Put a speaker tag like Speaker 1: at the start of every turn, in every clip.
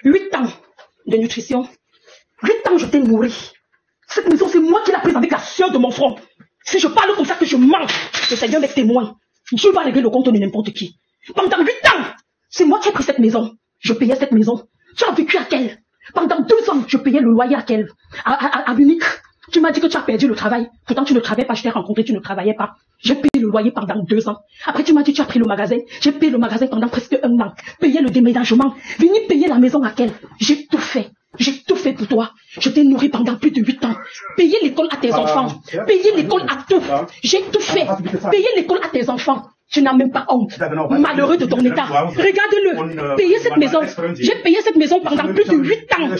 Speaker 1: 8 ans de nutrition. 8 ans, je t'ai nourri. Cette maison, c'est moi qui l'ai prise avec la sueur de mon front. Si je parle comme ça que je mens, le Seigneur m'est témoin. Dieu va régler le compte de n'importe qui. Pendant 8 ans, c'est moi qui ai pris cette maison. Je payais cette maison. Tu as vécu à quel? Pendant 2 ans, je payais le loyer à quel? À Munich. Tu m'as dit que tu as perdu le travail. Pourtant, tu ne travaillais pas. Je t'ai rencontré, tu ne travaillais pas. J'ai payé le loyer pendant 2 ans. Après, tu m'as dit que tu as pris le magasin. J'ai payé le magasin pendant presque 1 an. Payé le déménagement. Venu payer la maison à quel? J'ai tout fait. J'ai tout fait pour toi. Je t'ai nourri pendant plus de 8 ans. Payer l'école à tes enfants. Payer l'école à tout. J'ai tout fait. Payer l'école à tes enfants. Tu n'as même pas honte. Malheureux de ton état. Regarde-le. Payer cette maison. J'ai payé cette maison pendant plus de 8 ans.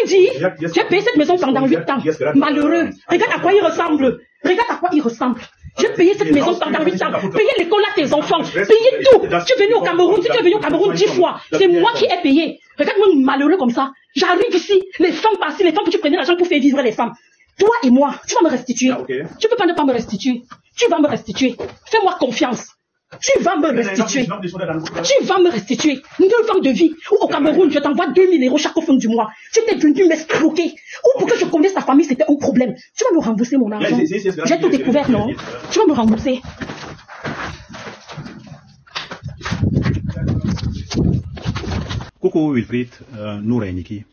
Speaker 1: J'ai payé cette maison pendant 8 ans. Malheureux. Regarde à quoi il ressemble. Regarde à quoi il ressemble. J'ai payé cette maison pendant 8 ans. Payé l'école à tes enfants. Payé tout. Tu es venu au Cameroun. Si tu es venu au Cameroun 10 fois, c'est moi qui ai payé. Regarde-moi malheureux comme ça. J'arrive ici. Les femmes passent. Les femmes que tu prenais l'argent pour faire vivre les femmes. Toi et moi, tu vas me restituer. Tu peux pas ne pas me restituer. Tu vas me restituer. Fais-moi confiance. Tu vas me restituer. Tu vas me restituer. 9 ans de vie. Ou au Cameroun, je t'envoie 2000 € chaque fin du mois. Tu étais venu m'escroquer. Ou pour que je connaisse ta famille, c'était un problème. Tu vas me rembourser mon argent. J'ai tout découvert, non? Tu vas me rembourser.
Speaker 2: Coucou Wilfried, Noura et Niki.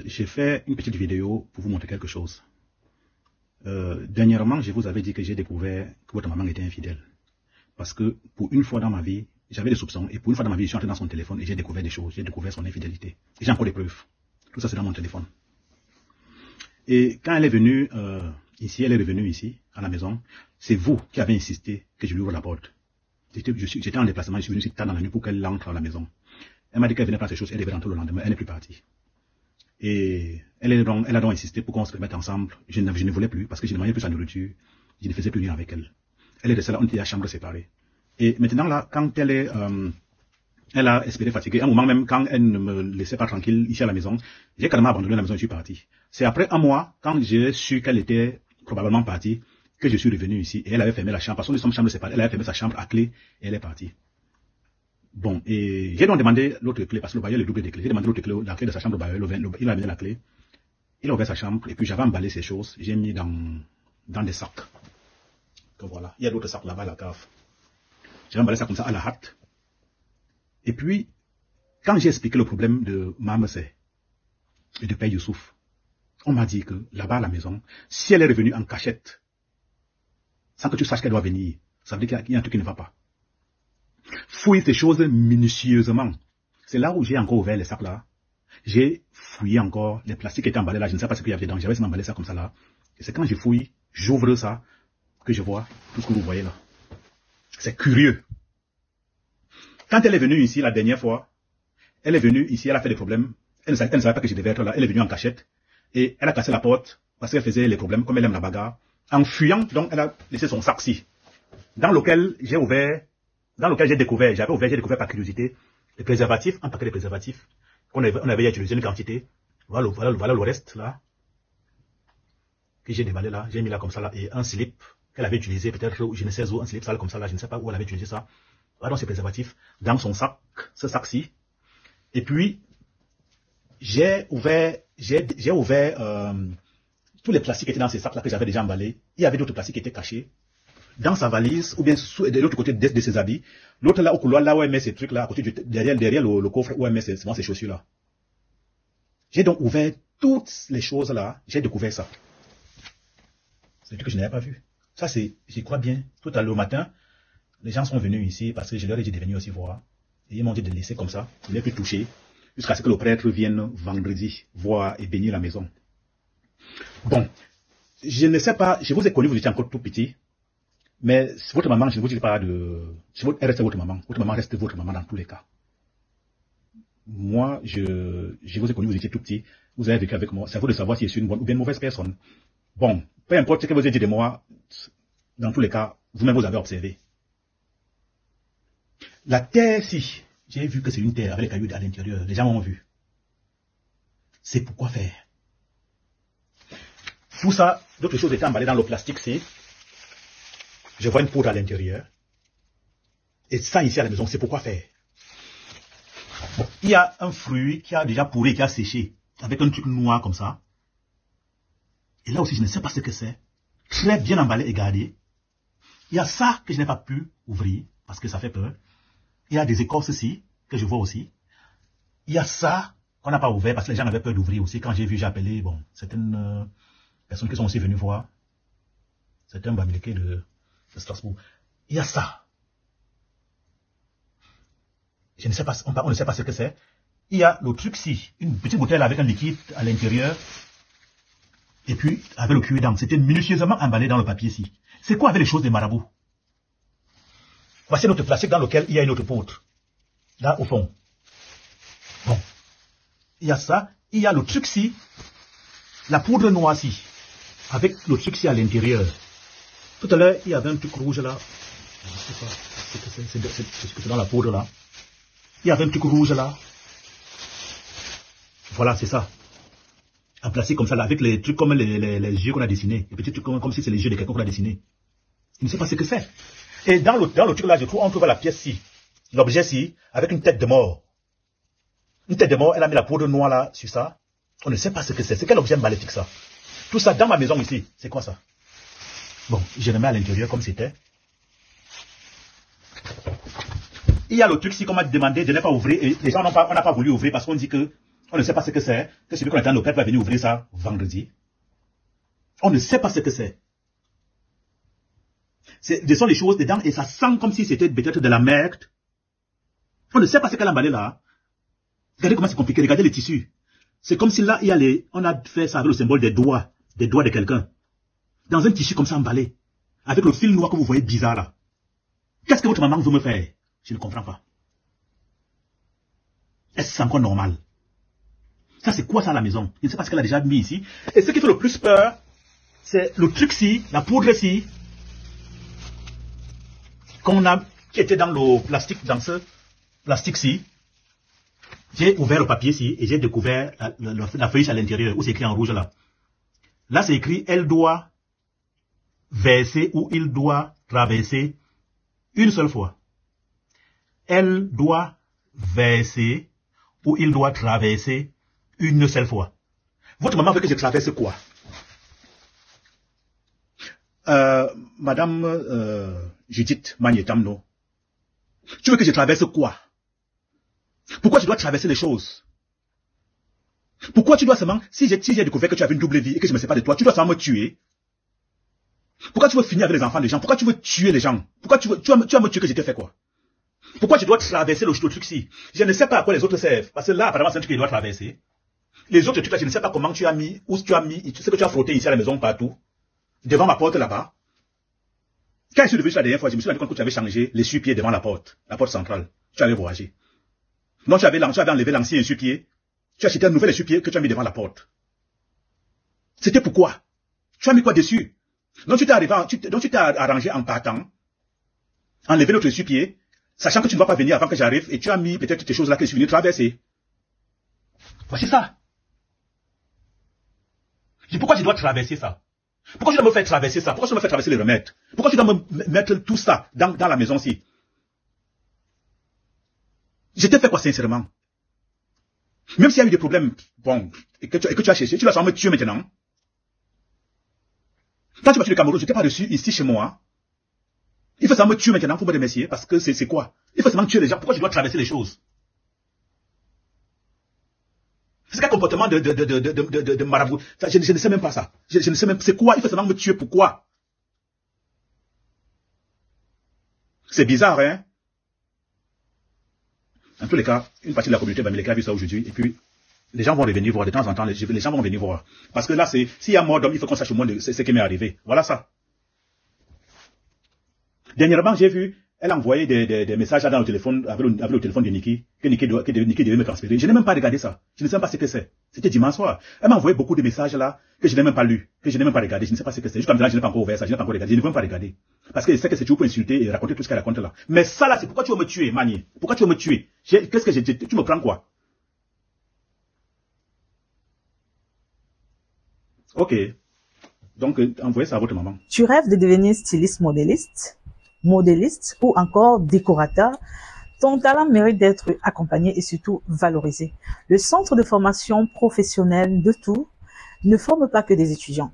Speaker 2: J'ai fait une petite vidéo pour vous montrer quelque chose. Dernièrement, je vous avais dit que j'ai découvert que votre maman était infidèle. Parce que pour une fois dans ma vie, j'avais des soupçons. Et pour une fois dans ma vie, je suis entré dans son téléphone et j'ai découvert des choses. J'ai découvert son infidélité. Et j'ai encore des preuves. Tout ça, c'est dans mon téléphone. Et quand elle est venue ici, elle est revenue ici, à la maison, c'est vous qui avez insisté que je lui ouvre la porte. J'étais en déplacement, je suis venu ici tard dans la nuit pour qu'elle entre à la maison. Elle m'a dit qu'elle venait prendre ses choses, elle devait rentrer le lendemain, elle n'est plus partie. Et elle a donc insisté pour qu'on se remette ensemble. Je ne voulais plus, parce que je ne mangeais plus sa nourriture. Je ne faisais plus rien avec elle. Elle est restée là, on était à chambre séparée. Et maintenant là, quand elle a espéré fatiguée, un moment même, quand elle ne me laissait pas tranquille ici à la maison, j'ai carrément abandonné la maison et je suis parti. C'est après un mois, quand j'ai su qu'elle était probablement partie, que je suis revenu ici et elle avait fermé la chambre. Parce que nous sommes chambres séparées, elle avait fermé sa chambre à clé et elle est partie. Bon, et j'ai donc demandé l'autre clé, parce que le bailleur est le double des clés. J'ai demandé l'autre clé, la clé de sa chambre au bailleur, il a amené la clé. Il a ouvert sa chambre et puis j'avais emballé ces choses, j'ai mis dans des sacs. Donc voilà, il y a d'autres sacs là-bas à la cave. J'ai emballé ça comme ça à la hâte. Et puis, quand j'ai expliqué le problème de Mamesé et de Père Youssouf, on m'a dit que là-bas à la maison, si elle est revenue en cachette, sans que tu saches qu'elle doit venir, ça veut dire qu'il y a un truc qui ne va pas. Fouille ces choses minutieusement. C'est là où j'ai encore ouvert les sacs là. J'ai fouillé encore les plastiques qui étaient emballés là. Je ne sais pas ce qu'il y avait dedans. J'avais emballé ça comme ça là. Et c'est quand je fouille, j'ouvre ça, que je vois tout ce que vous voyez là. C'est curieux. Quand elle est venue ici la dernière fois, elle est venue ici, elle a fait des problèmes. Elle ne savait pas que je devais être là. Elle est venue en cachette. Et elle a cassé la porte parce qu'elle faisait les problèmes comme elle aime la bagarre. En fuyant, donc elle a laissé son sac-ci. Dans lequel j'ai découvert, j'ai découvert par curiosité, les préservatifs, un paquet de préservatifs, on avait utilisé une quantité. Voilà le reste, là, que j'ai déballé là, j'ai mis là comme ça, là, et un slip, qu'elle avait utilisé, peut-être, je ne sais où, un slip sale comme ça, là, je ne sais pas où elle avait utilisé ça. Voilà donc ces préservatifs, dans son sac, ce sac-ci. Et puis, j'ai ouvert, tous les plastiques qui étaient dans ces sacs-là que j'avais déjà emballés. Il y avait d'autres plastiques qui étaient cachés dans sa valise, ou bien de l'autre côté de ses habits. L'autre là, au couloir, là où elle met ces trucs-là, à côté derrière le coffre où elle met ces chaussures-là. J'ai donc ouvert toutes les choses-là, j'ai découvert ça. C'est un truc que je n'avais pas vu. Ça, j'y crois bien. Tout à l'heure au matin, les gens sont venus ici parce que je leur ai dit de venir aussi voir. Et ils m'ont dit de laisser comme ça, de ne plus toucher, jusqu'à ce que le prêtre vienne vendredi voir et bénir la maison. Bon, je ne sais pas, je vous ai connu, vous étiez encore tout petit. Mais votre maman, je ne vous dis pas elle reste votre maman. Votre maman reste votre maman dans tous les cas. Moi, je vous ai connu, vous étiez tout petit. Vous avez vécu avec moi. C'est à vous de savoir si je suis une bonne ou bien une mauvaise personne. Bon, peu importe ce que vous avez dit de moi, dans tous les cas, vous-même vous avez observé. La terre, si, j'ai vu que c'est une terre avec les cailloux à l'intérieur. Les gens m'ont vu. C'est pourquoi faire. Tout ça, d'autres choses étaient emballées dans le plastique, c'est. Je vois une poudre à l'intérieur. Et ça, ici à la maison, c'est pourquoi faire. Bon, il y a un fruit qui a déjà pourri, qui a séché, avec un truc noir comme ça. Et là aussi, je ne sais pas ce que c'est. Très bien emballé et gardé. Il y a ça que je n'ai pas pu ouvrir, parce que ça fait peur. Il y a des écorces ici, que je vois aussi. Il y a ça qu'on n'a pas ouvert, parce que les gens avaient peur d'ouvrir aussi. Quand j'ai vu, j'ai appelé, bon, certaines personnes qui sont aussi venues voir. Certains bamilekés de Strasbourg. Il y a ça. Je ne sais pas, on ne sait pas ce que c'est. Il y a le truc-ci, une petite bouteille avec un liquide à l'intérieur. Et puis, avec le cure-dent, c'était minutieusement emballé dans le papier-ci. C'est quoi avec les choses des marabouts? Voici notre plastique dans lequel il y a une autre poudre. Là, au fond. Bon. Il y a ça. Il y a le truc-ci. La poudre noire-ci. Avec le truc-ci à l'intérieur. Tout à l'heure, il y avait un truc rouge là. Je ne sais pas ce que c'est ce que c'est dans la poudre là. Il y avait un truc rouge là. Voilà, c'est ça. En plastique comme ça, là, avec les trucs comme les yeux qu'on a dessinés. Les petits trucs comme si c'est les yeux de quelqu'un qu'on a dessiné. Je ne sais pas ce que c'est. Et dans le truc là, je trouve, on trouve la pièce-ci. L'objet-ci, avec une tête de mort. Une tête de mort, elle a mis la poudre noire là, sur ça. On ne sait pas ce que c'est. C'est quel objet maléfique ça? Tout ça dans ma maison ici. C'est quoi ça? Bon, je le mets à l'intérieur comme c'était. Il y a le truc ici qu'on m'a demandé de ne pas ouvrir. Et les gens on n'a pas voulu ouvrir parce qu'on dit que on ne sait pas ce que c'est. Que celui qu'on attend, le père va venir ouvrir ça vendredi. On ne sait pas ce que c'est. Ce sont les choses dedans et ça sent comme si c'était peut-être de la merde. On ne sait pas ce qu'elle a emballé là. Regardez comment c'est compliqué. Regardez les tissus. C'est comme si là, on a fait ça avec le symbole des doigts de quelqu'un. Dans un tissu comme ça emballé. Avec le fil noir que vous voyez bizarre là. Qu'est-ce que votre maman veut me faire? Je ne comprends pas. Est-ce que c'est encore normal? Ça, c'est quoi ça à la maison? Je ne sais pas ce qu'elle a déjà mis ici. Et ce qui fait le plus peur, c'est le truc-ci, la poudre-ci, qui était dans le plastique, dans ce plastique-ci. J'ai ouvert le papier-ci et j'ai découvert la feuille à l'intérieur, où c'est écrit en rouge là. Là, c'est écrit, elle doit verser ou il doit traverser une seule fois. Elle doit verser ou il doit traverser une seule fois. Votre maman veut que je traverse quoi? Madame Judith Magnetamno, tu veux que je traverse quoi? Pourquoi tu dois traverser les choses? Pourquoi tu dois seulement, si j'ai découvert que tu avais une double vie et que je ne me sépare de toi, tu dois seulement me tuer? Pourquoi tu veux finir avec les enfants des gens? Pourquoi tu veux tuer les gens? Pourquoi tu vas me tuer que je t'ai fait quoi? Pourquoi tu dois traverser le truc-ci? Je ne sais pas à quoi les autres servent. Parce que là, apparemment, c'est un truc qu'il doit traverser. Les autres trucs là, je ne sais pas comment tu as mis, où tu as mis, tu sais que tu as frotté ici à la maison partout. Devant ma porte là-bas. Quand je suis devenu la dernière fois, je me suis rendu compte que tu avais changé l'essuie-pied devant la porte centrale. Tu avais voyagé. Donc tu avais enlevé l'ancien essuie-pied. Tu as acheté un nouvel essuie-pied que tu as mis devant la porte. C'était pourquoi? Tu as mis quoi dessus? Donc tu t'es arrangé en partant, enlever notre essuie-pied, sachant que tu ne vas pas venir avant que j'arrive, et tu as mis peut-être tes choses là que je suis venu traverser. Voici ça. Pourquoi je dois traverser ça? Pourquoi tu dois me faire traverser ça? Pourquoi tu dois me faire traverser les remèdes? Pourquoi tu dois me mettre tout ça dans la maison-ci? Je t'ai fait quoi sincèrement? Même s'il y a eu des problèmes, bon, et que tu as cherché, tu vas sûrement me tuer maintenant. Quand tu vas tuer le Cameroun, je t'ai pas reçu ici chez moi. Il faut seulement me tuer maintenant pour me remercier, parce que c'est quoi? Il faut seulement tuer les gens. Pourquoi je dois traverser les choses? C'est quel comportement de marabout? Je ne sais même pas ça. Je ne sais même, c'est quoi? Il faut seulement me tuer, pourquoi? C'est bizarre, hein? En tous les cas, une partie de la communauté bamileke a vu ça aujourd'hui, et puis, les gens vont revenir voir, de temps en temps, les gens vont venir voir. Parce que là, s'il y a mort d'homme, il faut qu'on sache au moins ce qui m'est arrivé. Voilà ça. Dernièrement, j'ai vu, elle a envoyé des messages dans le téléphone, avec le téléphone de Niki, que Niki devait me transférer. Je n'ai même pas regardé ça. Je ne sais même pas ce que c'est. C'était dimanche soir. Elle m'a envoyé beaucoup de messages là, que je n'ai même pas lu, que je n'ai même pas regardé. Je ne sais pas ce que c'est. Jusqu'à maintenant, je n'ai pas encore ouvert ça, je n'ai pas encore regardé. Je ne veux même pas regarder. Parce que je sais que c'est toujours pour insulter et raconter tout ce qu'elle raconte là. Mais ça là, c'est pourquoi tu veux me tuer, Mani? Pourquoi tu veux me tuer? Qu'est-ce que tu me prends quoi? Ok. Donc, envoyez ça à votre maman.
Speaker 3: Tu rêves de devenir styliste modéliste ou encore décorateur? Ton talent mérite d'être accompagné et surtout valorisé. Le centre de formation professionnelle de Tours ne forme pas que des étudiants.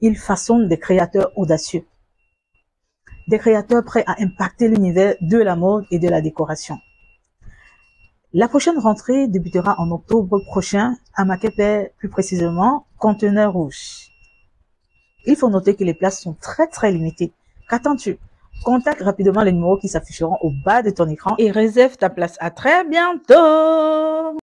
Speaker 3: Il façonne des créateurs audacieux. Des créateurs prêts à impacter l'univers de la mode et de la décoration. La prochaine rentrée débutera en octobre prochain à Maquepé, plus précisément Conteneur Rouge. Il faut noter que les places sont très limitées. Qu'attends-tu? Contacte rapidement les numéros qui s'afficheront au bas de ton écran et réserve ta place. À très bientôt!